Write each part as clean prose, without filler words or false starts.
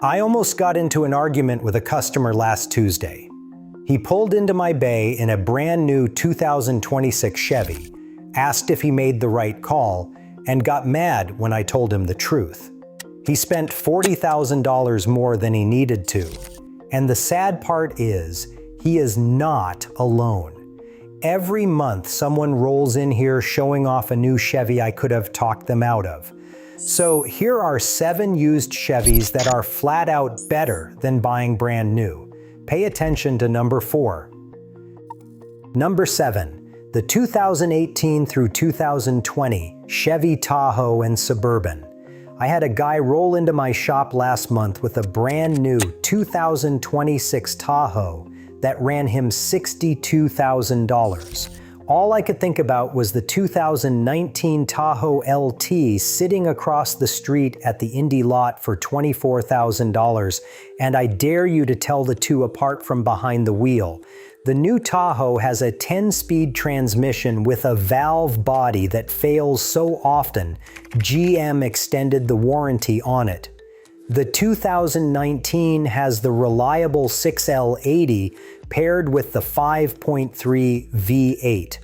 I almost got into an argument with a customer last Tuesday. He pulled into my bay in a brand new 2026 Chevy, asked if he made the right call, and got mad when I told him the truth. He spent $40,000 more than he needed to. And the sad part is, he is not alone. Every month, someone rolls in here showing off a new Chevy I could have talked them out of. So here are 7 used Chevys that are flat out better than buying brand new. Pay attention to number 4. Number 7, the 2018 through 2020 Chevy Tahoe and Suburban. I had a guy roll into my shop last month with a brand new 2026 Tahoe that ran him $62,000. All I could think about was the 2019 Tahoe LT sitting across the street at the Indy lot for $24,000, and I dare you to tell the two apart from behind the wheel. The new Tahoe has a 10-speed transmission with a valve body that fails so often, GM extended the warranty on it. The 2019 has the reliable 6L80 paired with the 5.3 V8.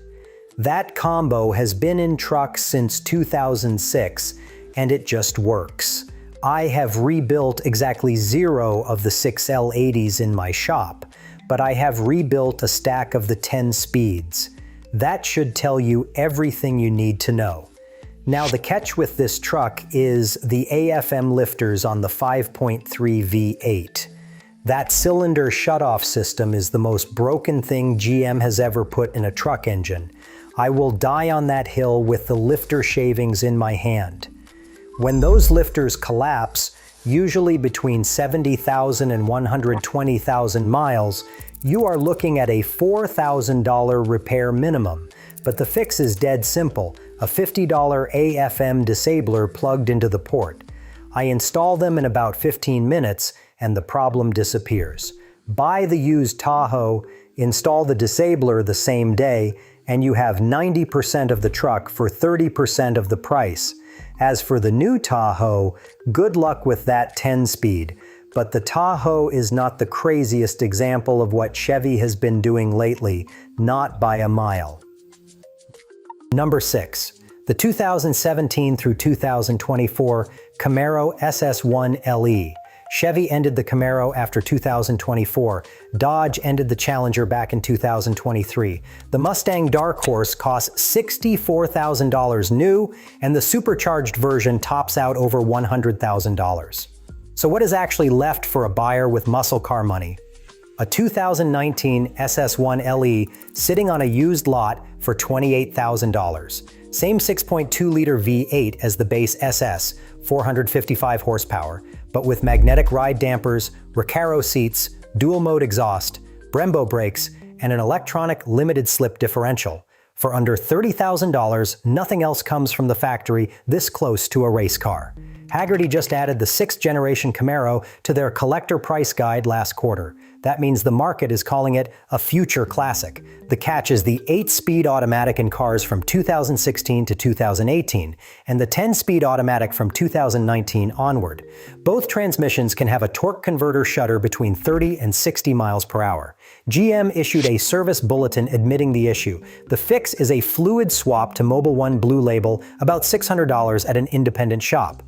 That combo has been in trucks since 2006, and it just works. I have rebuilt exactly 0 of the 6L80s in my shop, but I have rebuilt a stack of the 10 speeds. That should tell you everything you need to know. Now the catch with this truck is the AFM lifters on the 5.3 V8. That cylinder shutoff system is the most broken thing GM has ever put in a truck engine. I will die on that hill with the lifter shavings in my hand. When those lifters collapse, usually between 70,000 and 120,000 miles, you are looking at a $4,000 repair minimum. But the fix is dead simple, a $50 AFM disabler plugged into the port. I install them in about 15 minutes and the problem disappears. Buy the used Tahoe, install the disabler the same day, and you have 90% of the truck for 30% of the price. As for the new Tahoe, good luck with that 10-speed. But the Tahoe is not the craziest example of what Chevy has been doing lately, not by a mile. Number 6, the 2017 through 2024 Camaro SS1LE. Chevy ended the Camaro after 2024. Dodge ended the Challenger back in 2023. The Mustang Dark Horse costs $64,000 new, and the supercharged version tops out over $100,000. So what is actually left for a buyer with muscle car money? A 2019 SS1LE sitting on a used lot for $28,000. Same 6.2-liter V8 as the base SS, 455 horsepower, but with magnetic ride dampers, Recaro seats, dual-mode exhaust, Brembo brakes, and an electronic limited-slip differential. For under $30,000, nothing else comes from the factory this close to a race car. Hagerty just added the 6th-generation Camaro to their collector price guide last quarter. That means the market is calling it a future classic. The catch is the 8-speed automatic in cars from 2016 to 2018, and the 10-speed automatic from 2019 onward. Both transmissions can have a torque converter shudder between 30 and 60 miles per hour. GM issued a service bulletin admitting the issue. The fix is a fluid swap to Mobil 1 Blue Label, about $600 at an independent shop.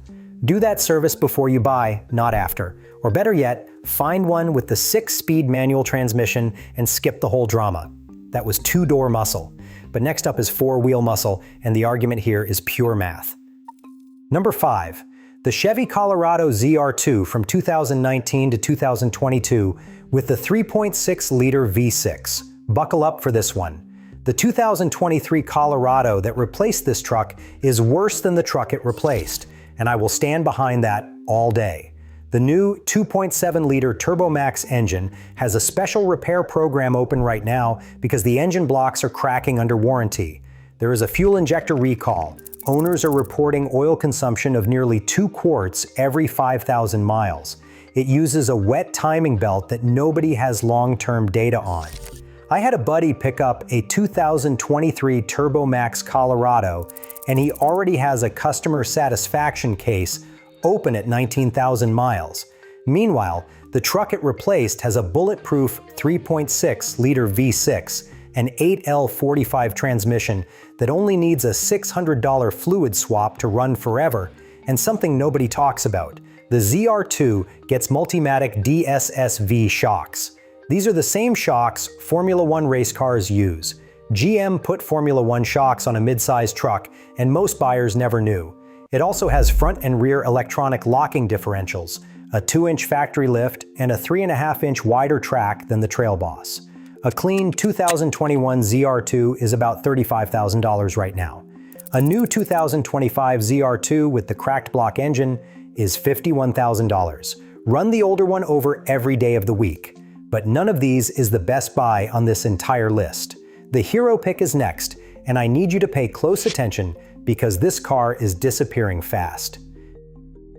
Do that service before you buy, not after. Or better yet, find one with the 6-speed manual transmission and skip the whole drama. That was 2-door muscle. But next up is 4-wheel muscle, and the argument here is pure math. Number 5, the Chevy Colorado ZR2 from 2019 to 2022 with the 3.6-liter V6. Buckle up for this one. The 2023 Colorado that replaced this truck is worse than the truck it replaced, and I will stand behind that all day. The new 2.7-liter TurboMax engine has a special repair program open right now because the engine blocks are cracking under warranty. There is a fuel injector recall. Owners are reporting oil consumption of nearly 2 quarts every 5,000 miles. It uses a wet timing belt that nobody has long-term data on. I had a buddy pick up a 2023 TurboMax Colorado, and he already has a customer satisfaction case open at 19,000 miles. Meanwhile, the truck it replaced has a bulletproof 3.6-liter V6, an 8L45 transmission that only needs a $600 fluid swap to run forever, and something nobody talks about. The ZR2 gets Multimatic DSSV shocks. These are the same shocks Formula One race cars use. GM put Formula One shocks on a mid-sized truck, and most buyers never knew. It also has front and rear electronic locking differentials, a 2-inch factory lift, and a 3.5-inch wider track than the Trail Boss. A clean 2021 ZR2 is about $35,000 right now. A new 2025 ZR2 with the cracked block engine is $51,000. Run the older one over every day of the week. But none of these is the best buy on this entire list. The hero pick is next, and I need you to pay close attention because this car is disappearing fast.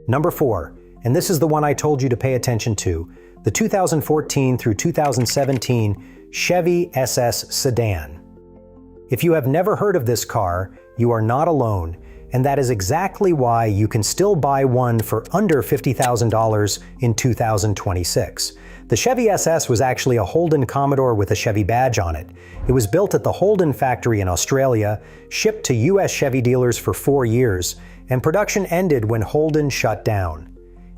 Number 4, and this is the one I told you to pay attention to, the 2014 through 2017 Chevy SS sedan. If you have never heard of this car, you are not alone, and that is exactly why you can still buy one for under $50,000 in 2026. The Chevy SS was actually a Holden Commodore with a Chevy badge on it. It was built at the Holden factory in Australia, shipped to US Chevy dealers for 4 years, and production ended when Holden shut down.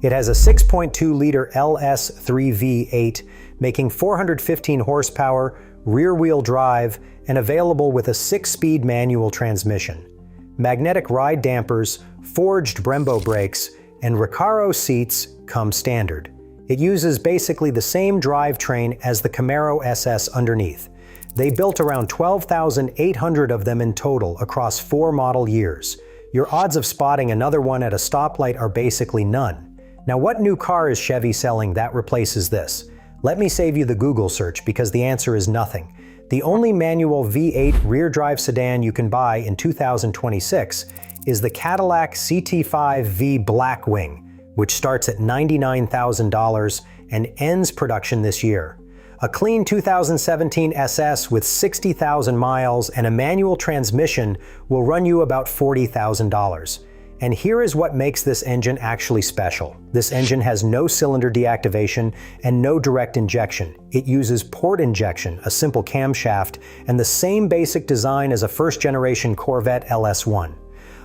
It has a 6.2-liter LS3 V8, making 415 horsepower, rear-wheel drive, and available with a 6-speed manual transmission. Magnetic ride dampers, forged Brembo brakes, and Recaro seats come standard. It uses basically the same drivetrain as the Camaro SS underneath. They built around 12,800 of them in total across 4 model years. Your odds of spotting another one at a stoplight are basically none. Now, what new car is Chevy selling that replaces this? Let me save you the Google search because the answer is nothing. The only manual V8 rear-drive sedan you can buy in 2026 is the Cadillac CT5V Blackwing, which starts at $99,000 and ends production this year. A clean 2017 SS with 60,000 miles and a manual transmission will run you about $40,000. And here is what makes this engine actually special. This engine has no cylinder deactivation and no direct injection. It uses port injection, a simple camshaft, and the same basic design as a first-generation Corvette LS1.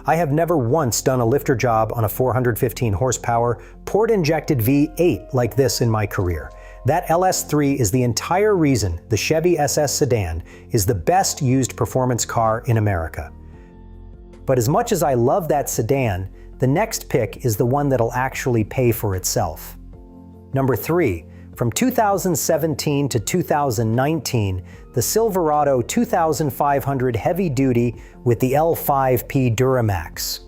I have never once done a lifter job on a 415 horsepower, port-injected V8 like this in my career. That LS3 is the entire reason the Chevy SS sedan is the best used performance car in America. But as much as I love that sedan, the next pick is the one that'll actually pay for itself. Number 3, from 2017 to 2019, the Silverado 2500 Heavy Duty with the L5P Duramax.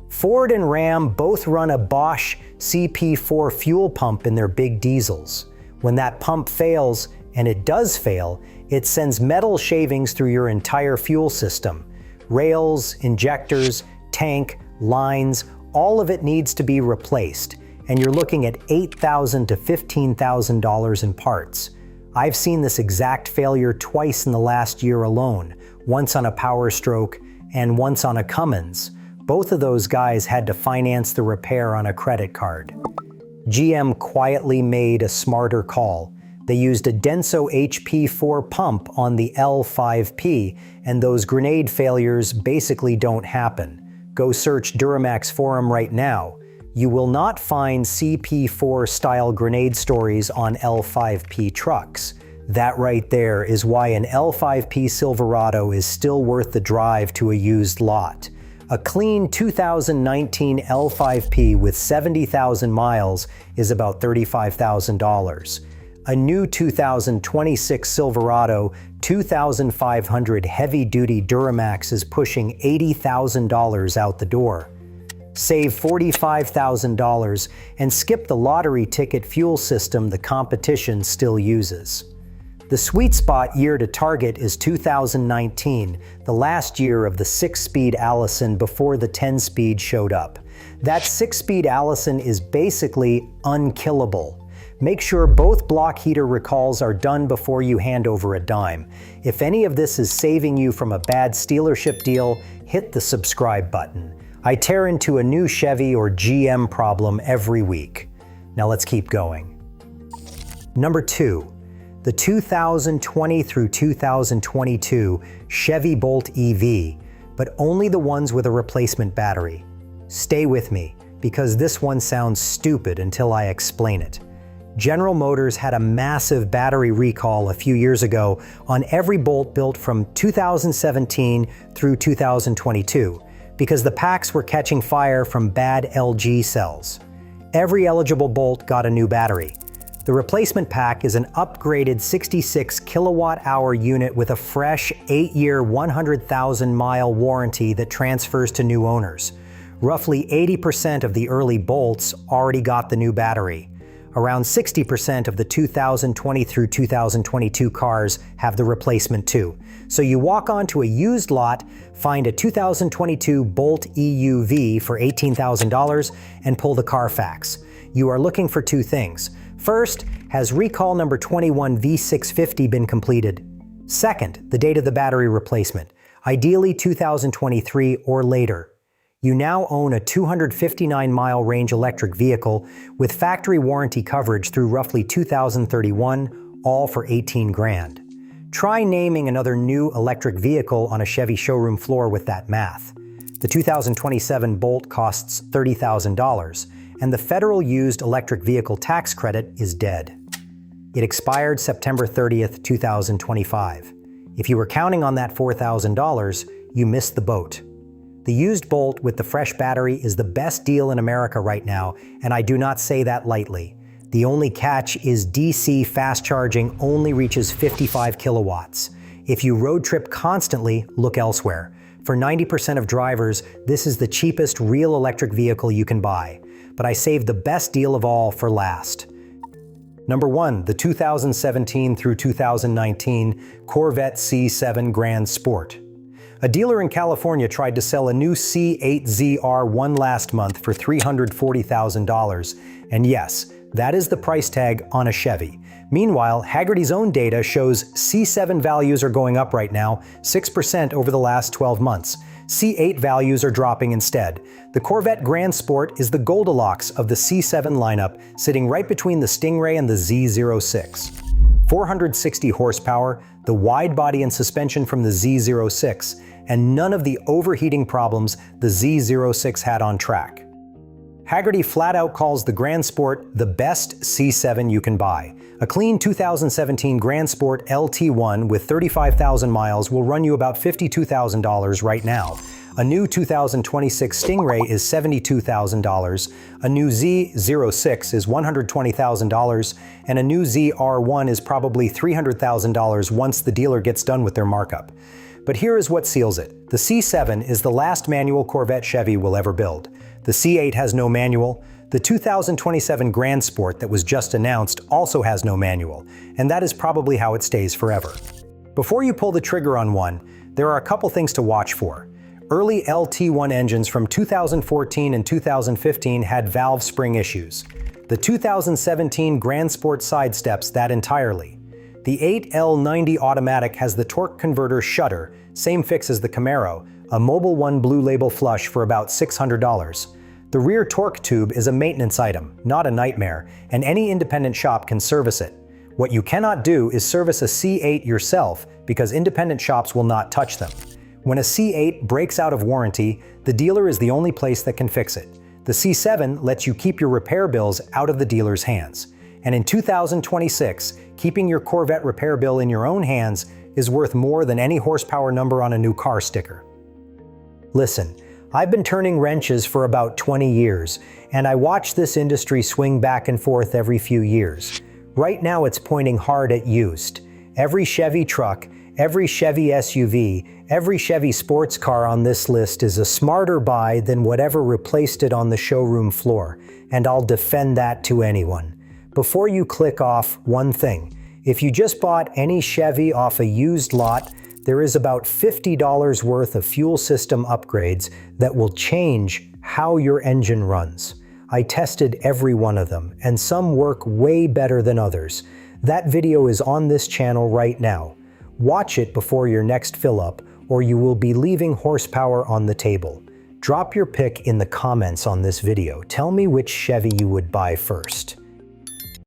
Ford and Ram both run a Bosch CP4 fuel pump in their big diesels. When that pump fails, and it does fail, it sends metal shavings through your entire fuel system. Rails, injectors, tank, lines, all of it needs to be replaced, and you're looking at $8,000 to $15,000 in parts. I've seen this exact failure twice in the last year alone, once on a Power Stroke and once on a Cummins. Both of those guys had to finance the repair on a credit card. GM quietly made a smarter call. They used a Denso HP4 pump on the L5P, and those grenade failures basically don't happen. Go search Duramax Forum right now. You will not find CP4-style grenade stories on L5P trucks. That right there is why an L5P Silverado is still worth the drive to a used lot. A clean 2019 L5P with 70,000 miles is about $35,000. A new 2026 Silverado 2500 heavy-duty Duramax is pushing $80,000 out the door. Save $45,000 and skip the lottery ticket fuel system the competition still uses. The sweet spot year to target is 2019, the last year of the 6-speed Allison before the 10-speed showed up. That 6-speed Allison is basically unkillable. Make sure both block heater recalls are done before you hand over a dime. If any of this is saving you from a bad dealership deal, hit the subscribe button. I tear into a new Chevy or GM problem every week. Now let's keep going. Number 2. The 2020 through 2022 Chevy Bolt EV, but only the ones with a replacement battery. Stay with me, because this one sounds stupid until I explain it. General Motors had a massive battery recall a few years ago on every Bolt built from 2017 through 2022, because the packs were catching fire from bad LG cells. Every eligible Bolt got a new battery. The replacement pack is an upgraded 66 kilowatt-hour unit with a fresh 8-year, 100,000-mile warranty that transfers to new owners. Roughly 80% of the early Bolts already got the new battery. Around 60% of the 2020 through 2022 cars have the replacement too. So you walk onto a used lot, find a 2022 Bolt EUV for $18,000 and pull the Carfax. You are looking for two things. First, has recall number 21 V650 been completed? Second, the date of the battery replacement, ideally 2023 or later. You now own a 259-mile range electric vehicle with factory warranty coverage through roughly 2031, all for 18 grand. Try naming another new electric vehicle on a Chevy showroom floor with that math. The 2027 Bolt costs $30,000, and the federal used electric vehicle tax credit is dead. It expired September 30th, 2025. If you were counting on that $4,000, you missed the boat. The used Bolt with the fresh battery is the best deal in America right now, and I do not say that lightly. The only catch is DC fast charging only reaches 55 kilowatts. If you road trip constantly, look elsewhere. For 90% of drivers, this is the cheapest real electric vehicle you can buy. But I saved the best deal of all for last. Number 1, the 2017 through 2019 Corvette C7 Grand Sport. A dealer in California tried to sell a new C8 ZR1 last month for $340,000, and yes, that is the price tag on a Chevy. Meanwhile, Hagerty's own data shows C7 values are going up right now, 6% over the last 12 months. C8 values are dropping instead. The Corvette Grand Sport is the Goldilocks of the C7 lineup, sitting right between the Stingray and the Z06. 460 horsepower, the wide body and suspension from the Z06, and none of the overheating problems the Z06 had on track. Hagerty flat out calls the Grand Sport the best C7 you can buy. A clean 2017 Grand Sport LT1 with 35,000 miles will run you about $52,000 right now. A new 2026 Stingray is $72,000, a new Z06 is $120,000, and a new ZR1 is probably $300,000 once the dealer gets done with their markup. But here is what seals it. The C7 is the last manual Corvette Chevy will ever build. The C8 has no manual. The 2027 Grand Sport that was just announced also has no manual, and that is probably how it stays forever. Before you pull the trigger on one, there are a couple things to watch for. Early LT1 engines from 2014 and 2015 had valve spring issues. The 2017 Grand Sport sidesteps that entirely. The 8L90 automatic has the torque converter shutter, same fix as the Camaro, a Mobil 1 Blue Label flush for about $600. The rear torque tube is a maintenance item, not a nightmare, and any independent shop can service it. What you cannot do is service a C8 yourself because independent shops will not touch them. When a C8 breaks out of warranty, the dealer is the only place that can fix it. The C7 lets you keep your repair bills out of the dealer's hands. And in 2026, keeping your Corvette repair bill in your own hands is worth more than any horsepower number on a new car sticker. Listen, I've been turning wrenches for about 20 years, and I watch this industry swing back and forth every few years. Right now it's pointing hard at used. Every Chevy truck, every Chevy SUV, every Chevy sports car on this list is a smarter buy than whatever replaced it on the showroom floor, and I'll defend that to anyone. Before you click off, one thing. If you just bought any Chevy off a used lot, there is about $50 worth of fuel system upgrades that will change how your engine runs. I tested every one of them, and some work way better than others. That video is on this channel right now. Watch it before your next fill-up, or you will be leaving horsepower on the table. Drop your pick in the comments on this video. Tell me which Chevy you would buy first.